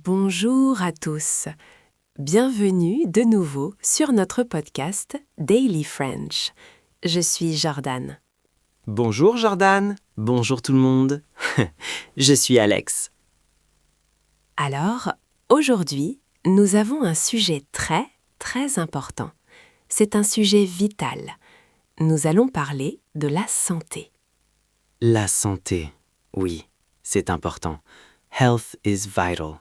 Bonjour à tous. Bienvenue de nouveau sur notre podcast Daily French. Je suis Jordan. Bonjour Jordan, bonjour tout le monde. Je suis Alex. Alors, aujourd'hui, nous avons un sujet très important. C'est un sujet vital. Nous allons parler de la santé. La santé, oui, c'est important. Health is vital.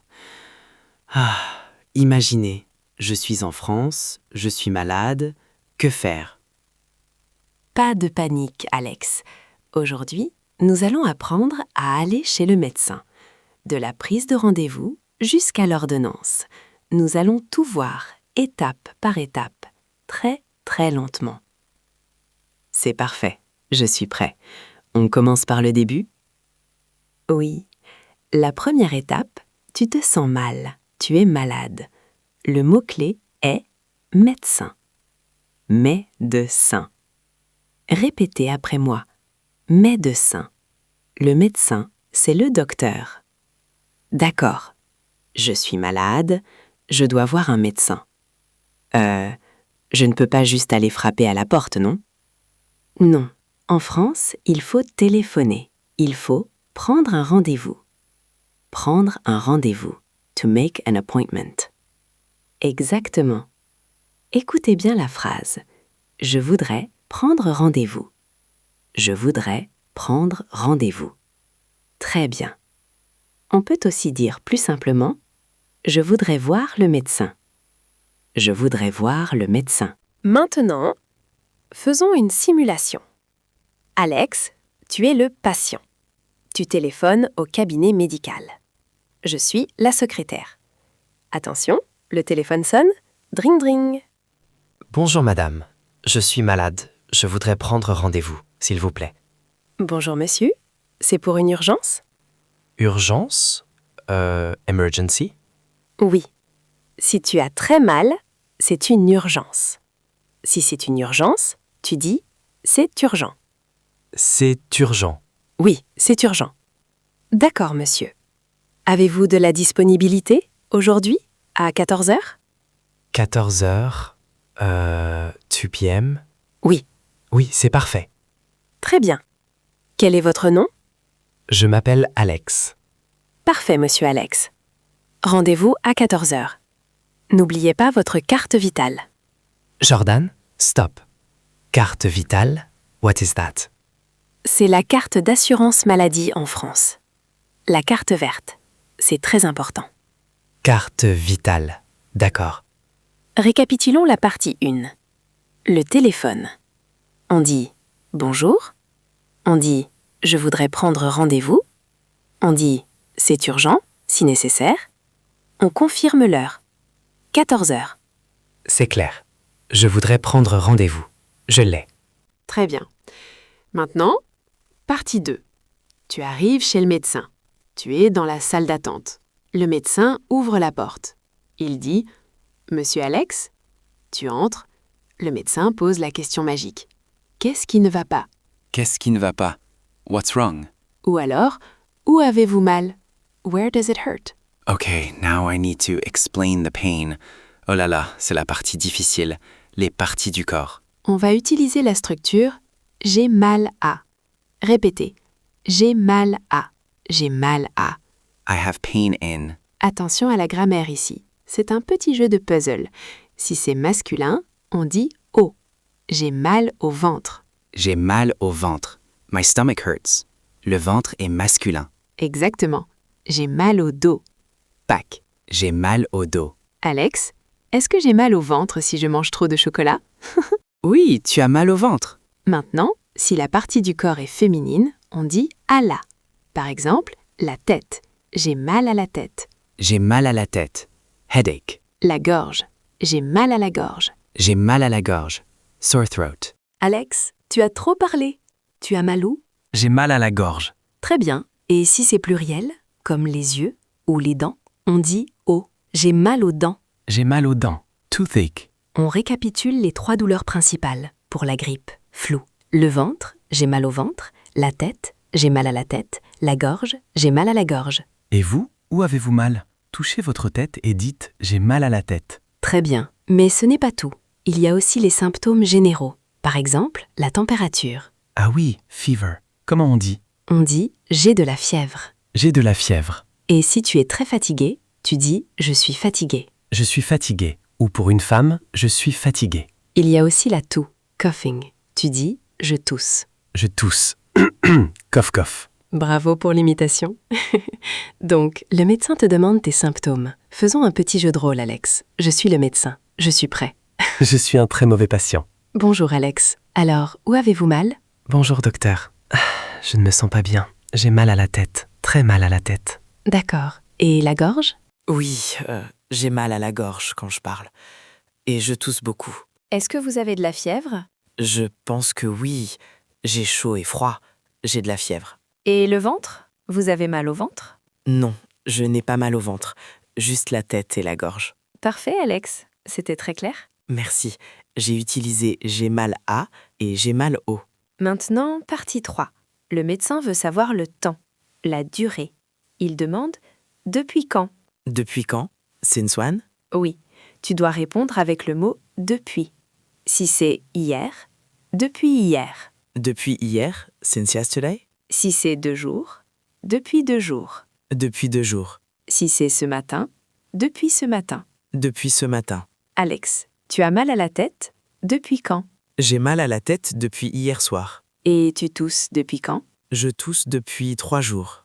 Imaginez, je suis en France, je suis malade, que faire? Pas de panique, Alex. Aujourd'hui, nous allons apprendre à aller chez le médecin. De la prise de rendez-vous jusqu'à l'ordonnance. Nous allons tout voir, étape par étape, très lentement. C'est parfait, je suis prêt. On commence par le début? Oui. La première étape, tu te sens mal, tu es malade. Le mot-clé est médecin. Médecin. Répétez après moi. Médecin. Le médecin, c'est le docteur. D'accord. Je suis malade, je dois voir un médecin. Je ne peux pas juste aller frapper à la porte, non? Non. En France, il faut téléphoner. Il faut prendre un rendez-vous. Prendre un rendez-vous. To make an appointment. Exactement. Écoutez bien la phrase. Je voudrais prendre rendez-vous. Je voudrais prendre rendez-vous. Très bien. On peut aussi dire plus simplement je voudrais voir le médecin. Je voudrais voir le médecin. Maintenant, faisons une simulation. Alex, tu es le patient. Tu téléphones au cabinet médical. Je suis la secrétaire. Attention, le téléphone sonne. Dring dring. Bonjour madame, je suis malade. Je voudrais prendre rendez-vous, s'il vous plaît. Bonjour monsieur, c'est pour une urgence? Urgence? Emergency? Oui. Si tu as très mal, c'est une urgence. Si c'est une urgence, tu dis c'est urgent. C'est urgent. Oui, c'est urgent. D'accord, monsieur. Avez-vous de la disponibilité aujourd'hui à 14 heures? 14 heures? 2 p.m.? Oui. Oui, c'est parfait. Très bien. Quel est votre nom? Je m'appelle Alex. Parfait, monsieur Alex. Rendez-vous à 14 heures. N'oubliez pas votre carte vitale. Jordan, stop. Carte vitale? What is that? C'est la carte d'assurance maladie en France. La carte verte. C'est très important. Carte vitale. D'accord. Récapitulons la partie 1. Le téléphone. On dit « Bonjour ». On dit « Je voudrais prendre rendez-vous ». On dit « C'est urgent » si nécessaire. On confirme l'heure. 14 heures. C'est clair. Je voudrais prendre rendez-vous. Je l'ai. Très bien. Maintenant, partie 2. Tu arrives chez le médecin. Tu es dans la salle d'attente. Le médecin ouvre la porte. Il dit « Monsieur Alex ?» Tu entres. Le médecin pose la question magique. Qu'est-ce qui ne va pas? Qu'est-ce qui ne va pas? What's wrong? Ou alors, où avez-vous mal? Where does it hurt? Okay, now I need to explain the pain. Oh là là, c'est la partie difficile, les parties du corps. On va utiliser la structure « j'ai mal à ». Répétez « j'ai mal à ». J'ai mal à. I have pain in. Attention à la grammaire ici. C'est un petit jeu de puzzle. Si c'est masculin, on dit « au ». J'ai mal au ventre. J'ai mal au ventre. My stomach hurts. Le ventre est masculin. Exactement. J'ai mal au dos. Back. J'ai mal au dos. Alex, est-ce que j'ai mal au ventre si je mange trop de chocolat? Oui, tu as mal au ventre. Maintenant, si la partie du corps est féminine, on dit « à la ». Par exemple, la tête. J'ai mal à la tête. J'ai mal à la tête. Headache. La gorge. J'ai mal à la gorge. J'ai mal à la gorge. Sore throat. Alex, tu as trop parlé. Tu as mal où? J'ai mal à la gorge. Très bien. Et si c'est pluriel, comme les yeux ou les dents, on dit « aux ». J'ai mal aux dents. J'ai mal aux dents. Toothache. On récapitule les 3 douleurs principales pour la grippe. Flou. Le ventre, j'ai mal au ventre. La tête, j'ai mal à la tête. La gorge, j'ai mal à la gorge. Et vous, où avez-vous mal? touchez votre tête et dites « j'ai mal à la tête ». Très bien. Mais ce n'est pas tout. Il y a aussi les symptômes généraux. Par exemple, la température. Ah oui, fever. Comment on dit? On dit « j'ai de la fièvre ». J'ai de la fièvre. Et si tu es très fatigué, tu dis « je suis fatigué ». Je suis fatigué. Ou pour une femme, je suis fatigué. Il y a aussi la toux, coughing. Tu dis « je tousse ». Je tousse. Cough cough. Bravo pour l'imitation. Donc, le médecin te demande tes symptômes. Faisons un petit jeu de rôle, Alex. Je suis le médecin. Je suis prêt. Je suis un très mauvais patient. Bonjour, Alex. Alors, où avez-vous mal? Bonjour docteur. Je ne me sens pas bien. J'ai mal à la tête. Très mal à la tête. D'accord. Et la gorge? Oui, j'ai mal à la gorge quand je parle. Et je tousse beaucoup. Est-ce que vous avez de la fièvre? Je pense que oui. J'ai chaud et froid. J'ai de la fièvre. Et le ventre? Vous avez mal au ventre? Non, je n'ai pas mal au ventre. Juste la tête et la gorge. Parfait, Alex. C'était très clair. Merci. J'ai utilisé j'ai mal à et j'ai mal au. Maintenant, partie 3. Le médecin veut savoir le temps, la durée. Il demande « depuis quand ?» Depuis quand? Sinswan? Oui, tu dois répondre avec le mot « depuis ». Si c'est « hier », depuis hier. Depuis hier? Since yesterday? Si c'est 2 jours, depuis 2 jours. Depuis 2 jours. Si c'est ce matin, depuis ce matin. Depuis ce matin. Alex, tu as mal à la tête? Depuis quand? J'ai mal à la tête depuis hier soir. Et tu tousses depuis quand? Je tousse depuis 3 jours.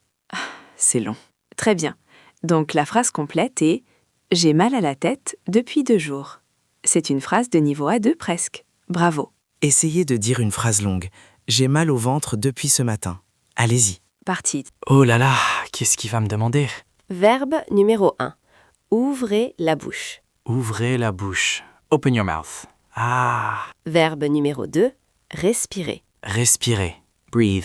C'est long. Très bien. Donc la phrase complète est « J'ai mal à la tête depuis 2 jours ». C'est une phrase de niveau A2 presque. Bravo. Essayez de dire une phrase longue. J'ai mal au ventre depuis ce matin. Allez-y. Partie. Oh là là, qu'est-ce qu'il va me demander? Verbe numéro 1. Ouvrez la bouche. Ouvrez la bouche. Open your mouth. Ah, Verbe numéro 2. Respirer. respirer. Breathe.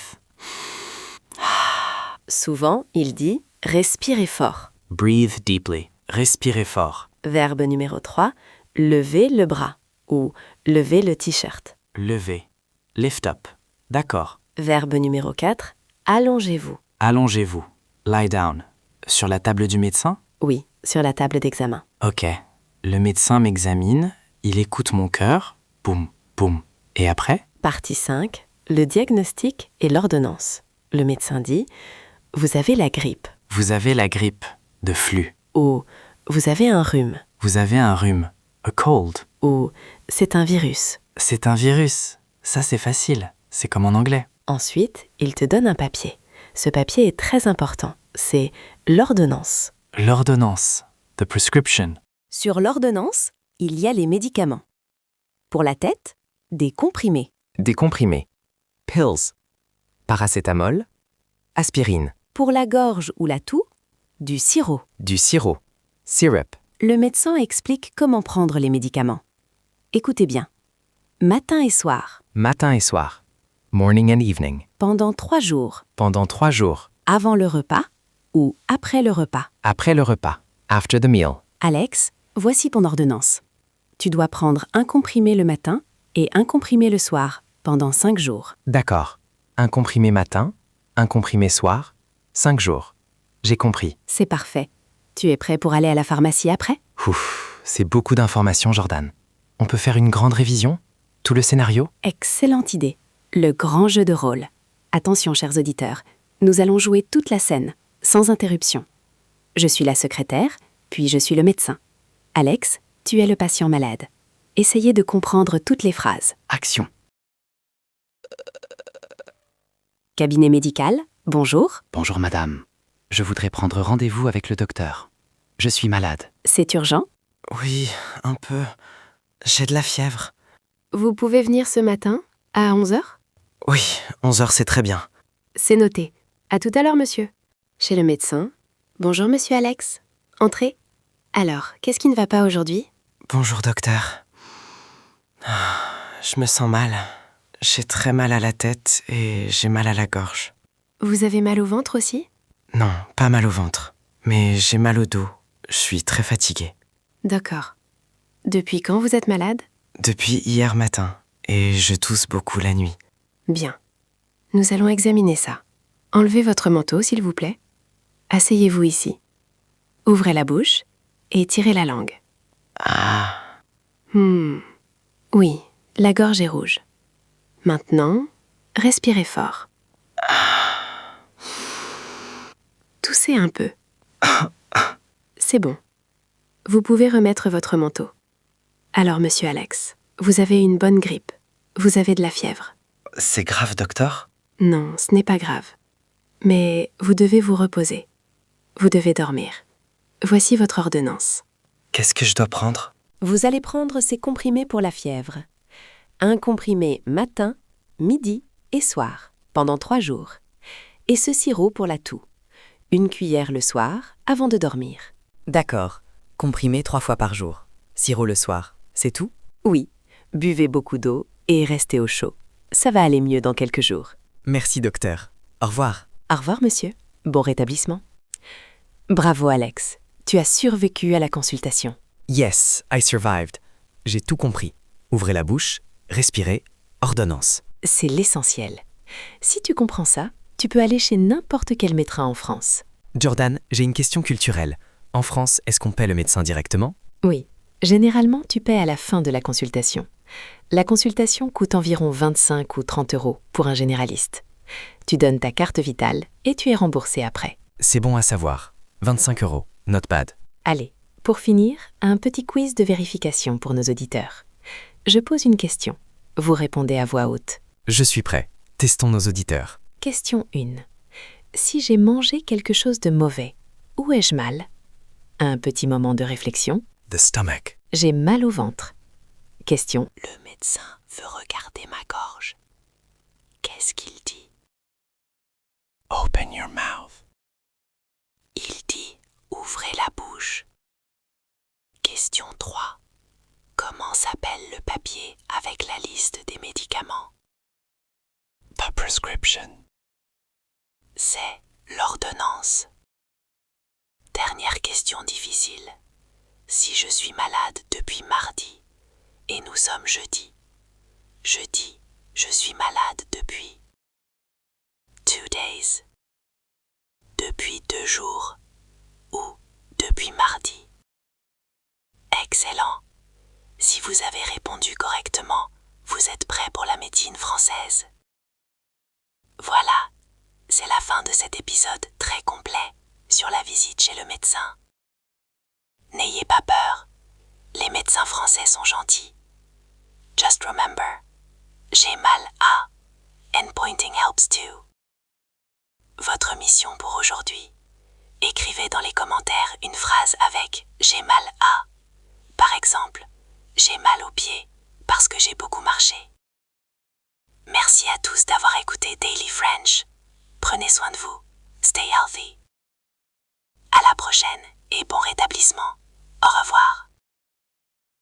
Souvent, il dit « respirez fort ». Breathe deeply. Respirez fort. Verbe numéro 3. Lever le bras ou lever le t-shirt. Lever. Lift up. D'accord. Verbe numéro 4. Allongez-vous. Allongez-vous. Lie down. Sur la table du médecin? Oui, sur la table d'examen. Ok. Le médecin m'examine, il écoute mon cœur. Boum, boum. Et après? Partie 5. Le diagnostic et l'ordonnance. Le médecin dit « Vous avez la grippe » Vous avez la grippe. De flux. ou « Vous avez un rhume Vous avez un rhume. A cold. » ou « C'est un virus C'est un virus. Ça, c'est facile. C'est comme en anglais. ». Ensuite, il te donne un papier. Ce papier est très important. C'est l'ordonnance. L'ordonnance. The prescription. Sur l'ordonnance, il y a les médicaments. Pour la tête, des comprimés. Des comprimés. Pills. Paracétamol. Aspirine. Pour la gorge ou la toux, du sirop. Du sirop. Syrup. Le médecin explique comment prendre les médicaments. Écoutez bien. Matin et soir, Matin et soir. Morning and evening. pendant 3 jours, Pendant 3 jours. avant le repas ou après le repas. Après le repas. After the meal. Alex, voici ton ordonnance. Tu dois prendre un comprimé le matin et un comprimé le soir pendant 5 jours. D'accord. Un comprimé matin, un comprimé soir, 5 jours. J'ai compris. C'est parfait. Tu es prêt pour aller à la pharmacie après? Ouf, c'est beaucoup d'informations, Jordan. On peut faire une grande révision? Tout le scénario? Excellente idée. Le grand jeu de rôle. Attention, chers auditeurs, nous allons jouer toute la scène, sans interruption. Je suis la secrétaire, puis je suis le médecin. Alex, tu es le patient malade. Essayez de comprendre toutes les phrases. Action. Cabinet médical, bonjour. Bonjour madame. Je voudrais prendre rendez-vous avec le docteur. Je suis malade. C'est urgent? Oui, un peu. J'ai de la fièvre. Vous pouvez venir ce matin, à 11h? Oui, 11h c'est très bien. C'est noté. À tout à l'heure, monsieur. Chez le médecin. Bonjour, monsieur Alex. Entrez. Alors, qu'est-ce qui ne va pas aujourd'hui? Bonjour docteur. Je me sens mal. J'ai très mal à la tête et j'ai mal à la gorge. Vous avez mal au ventre aussi? Non, pas mal au ventre. Mais j'ai mal au dos. Je suis très fatigué. D'accord. Depuis quand vous êtes malade? Depuis hier matin. Et je tousse beaucoup la nuit. Bien. Nous allons examiner ça. Enlevez votre manteau, s'il vous plaît. Asseyez-vous ici. Ouvrez la bouche et tirez la langue. Ah. Oui, la gorge est rouge. Maintenant, respirez fort. Toussez un peu. C'est bon. Vous pouvez remettre votre manteau. Alors, monsieur Alex, vous avez une bonne grippe. Vous avez de la fièvre. C'est grave, docteur? Non, ce n'est pas grave. Mais vous devez vous reposer. Vous devez dormir. Voici votre ordonnance. Qu'est-ce que je dois prendre? Vous allez prendre ces comprimés pour la fièvre. Un comprimé matin, midi et soir, pendant 3 jours. Et ce sirop pour la toux. Une cuillère le soir, avant de dormir. D'accord. Comprimé 3 fois par jour. Sirop le soir. C'est tout? Oui, buvez beaucoup d'eau et restez au chaud. Ça va aller mieux dans quelques jours. Merci, docteur. Au revoir. Au revoir, monsieur. Bon rétablissement. Bravo, Alex. Tu as survécu à la consultation. Yes, I survived. J'ai tout compris. Ouvrez la bouche, respirez, ordonnance. C'est l'essentiel. Si tu comprends ça, tu peux aller chez n'importe quel médecin en France. Jordan, j'ai une question culturelle. En France, est-ce qu'on paie le médecin directement? Oui. Généralement, tu paies à la fin de la consultation. La consultation coûte environ 25 ou 30 € pour un généraliste. Tu donnes ta carte vitale et tu es remboursé après. C'est bon à savoir. 25 €. Not bad. Allez, pour finir, un petit quiz de vérification pour nos auditeurs. Je pose une question. Vous répondez à voix haute. Je suis prêt. Testons nos auditeurs. Question 1. Si j'ai mangé quelque chose de mauvais, où ai-je mal? Un petit moment de réflexion. The stomach. J'ai mal au ventre. Question. Le médecin veut regarder ma gorge. Qu'est-ce qu'il dit? Open your mouth. Il dit ouvrez la bouche. Question 3. Comment s'appelle le papier avec la liste des médicaments? The prescription. C'est l'ordonnance. Dernière question difficile. Si je suis malade depuis mardi et nous sommes jeudi, je dis je suis malade depuis 2 days, depuis 2 jours ou depuis mardi. Excellent. Si vous avez répondu correctement, vous êtes prêt pour la médecine française. Voilà, c'est la fin de cet épisode très complet sur la visite chez le médecin. N'ayez pas peur, les médecins français sont gentils. Just remember, j'ai mal à, and pointing helps too. Votre mission pour aujourd'hui, écrivez dans les commentaires une phrase avec j'ai mal à. Par exemple, j'ai mal aux pieds parce que j'ai beaucoup marché. Merci à tous d'avoir écouté Daily French. Prenez soin de vous. Stay healthy. À la prochaine et bon rétablissement. Au revoir.